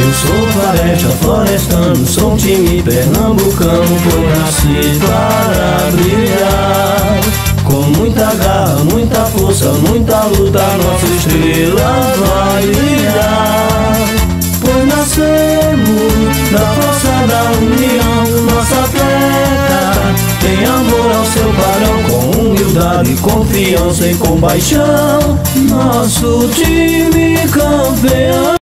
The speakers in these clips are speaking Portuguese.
Eu sou floresta, florestano, sou um time pernambucano, pois nasci para brilhar. Com muita garra, muita força, muita luta, nossa estrela vai brilhar. Pois nascemos da força da união, nossa atleta tem amor ao seu clarão, com humildade, confiança e compaixão, nosso time campeão.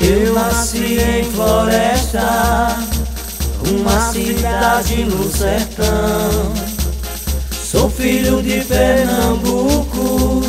Eu nasci em Floresta, uma cidade no sertão. Sou filho de Pernambuco,